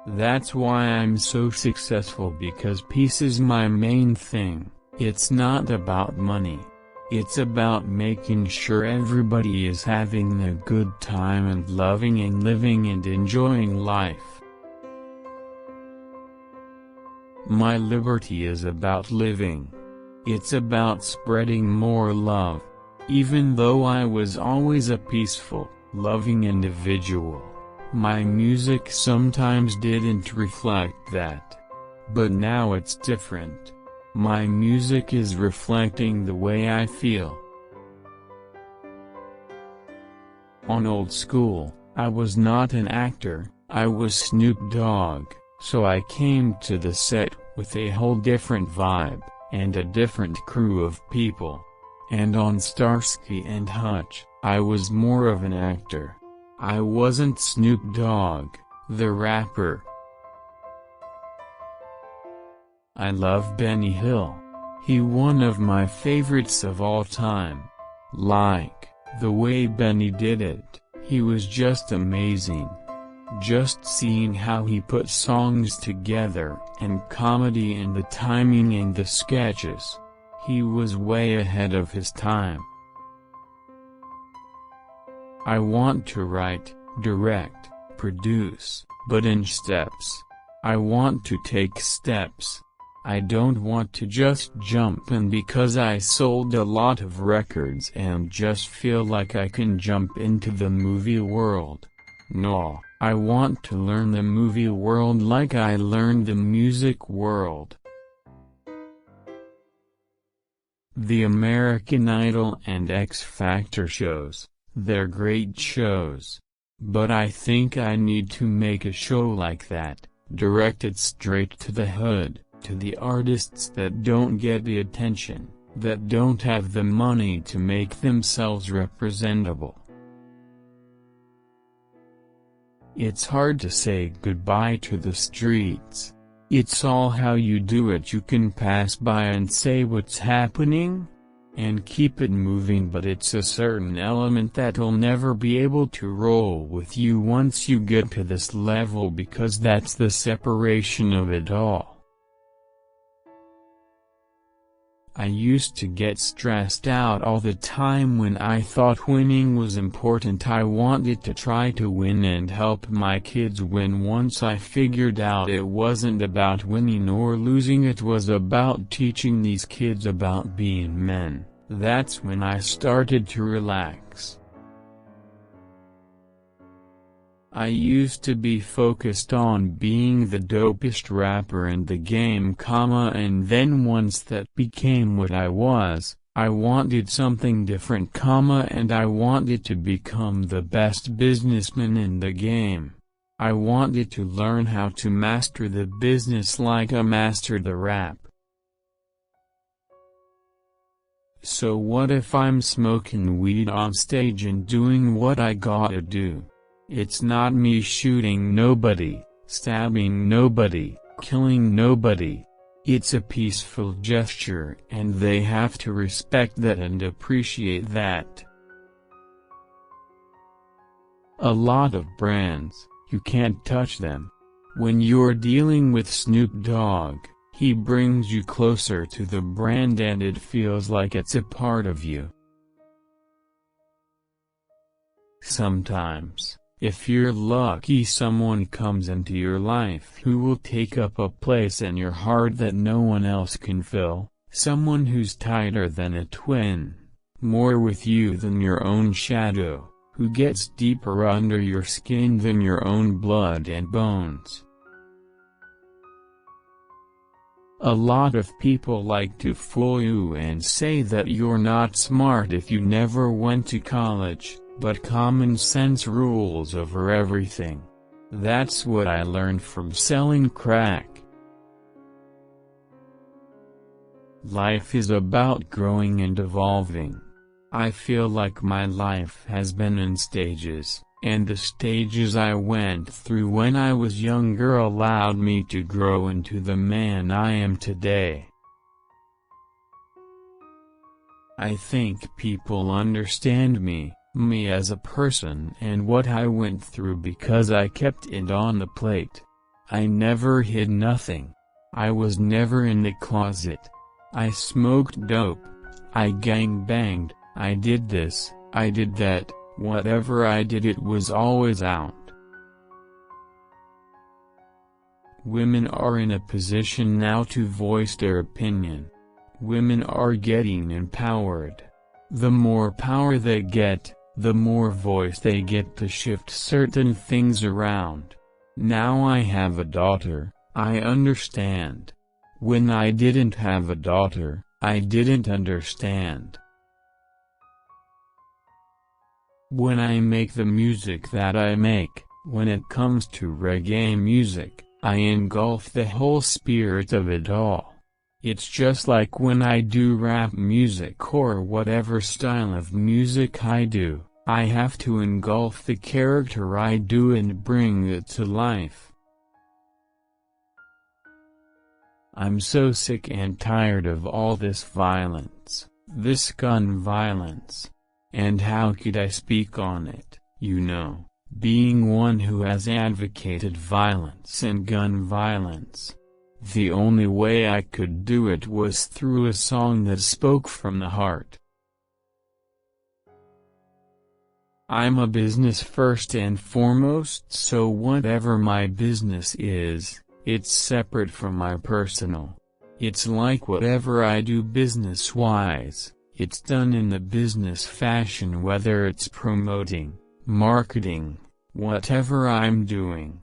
That's why I'm so successful, because peace is my main thing. It's not about money. It's about making sure everybody is having a good time and loving and living and enjoying life. My liberty is about living. It's about spreading more love. Even though I was always a peaceful, loving individual, my music sometimes didn't reflect that. But now it's different. My music is reflecting the way I feel. On Old School, I was not an actor, I was Snoop Dogg, so I came to the set with a whole different vibe, and a different crew of people. And on Starsky and Hutch, I was more of an actor. I wasn't Snoop Dogg, the rapper. I love Benny Hill. He one of my favorites of all time. Like, the way Benny did it, he was just amazing. Just seeing how he put songs together, and comedy and the timing and the sketches. He was way ahead of his time. I want to write, direct, produce, but in steps. I want to take steps. I don't want to just jump in because I sold a lot of records and just feel like I can jump into the movie world. No, I want to learn the movie world like I learned the music world. The American Idol and X Factor shows, they're great shows. But I think I need to make a show like that, directed straight to the hood, to the artists that don't get the attention, that don't have the money to make themselves representable. It's hard to say goodbye to the streets. It's all how you do it. You can pass by and say what's happening, and keep it moving, but it's a certain element that'll never be able to roll with you once you get to this level, because that's the separation of it all. I used to get stressed out all the time when I thought winning was important. I wanted to try to win and help my kids win. Once I figured out it wasn't about winning or losing, it was about teaching these kids about being men, that's when I started to relax. I used to be focused on being the dopest rapper in the game, and then once that became what I was, I wanted something different, and I wanted to become the best businessman in the game. I wanted to learn how to master the business like I mastered the rap. So what if I'm smoking weed on stage and doing what I gotta do? It's not me shooting nobody, stabbing nobody, killing nobody. It's a peaceful gesture, and they have to respect that and appreciate that. A lot of brands, you can't touch them. When you're dealing with Snoop Dogg, he brings you closer to the brand and it feels like it's a part of you. Sometimes, if you're lucky, someone comes into your life who will take up a place in your heart that no one else can fill, someone who's tighter than a twin, more with you than your own shadow, who gets deeper under your skin than your own blood and bones. A lot of people like to fool you and say that you're not smart if you never went to college. But common sense rules over everything. That's what I learned from selling crack. Life is about growing and evolving. I feel like my life has been in stages, and the stages I went through when I was younger allowed me to grow into the man I am today. I think people understand me as a person and what I went through because I kept it on the plate. I never hid nothing. I was never in the closet. I smoked dope. I gang-banged. I did this, I did that, whatever I did it was always out. Women are in a position now to voice their opinion. Women are getting empowered. The more power they get, the more voice they get to shift certain things around. Now I have a daughter, I understand. When I didn't have a daughter, I didn't understand. When I make the music that I make, when it comes to reggae music, I engulf the whole spirit of it all. It's just like when I do rap music or whatever style of music I do, I have to engulf the character I do and bring it to life. I'm so sick and tired of all this violence, this gun violence. And how could I speak on it, you know, being one who has advocated violence and gun violence? The only way I could do it was through a song that spoke from the heart. I'm a business first and foremost, so whatever my business is, it's separate from my personal. It's like whatever I do business-wise, it's done in the business fashion, whether it's promoting, marketing, whatever I'm doing.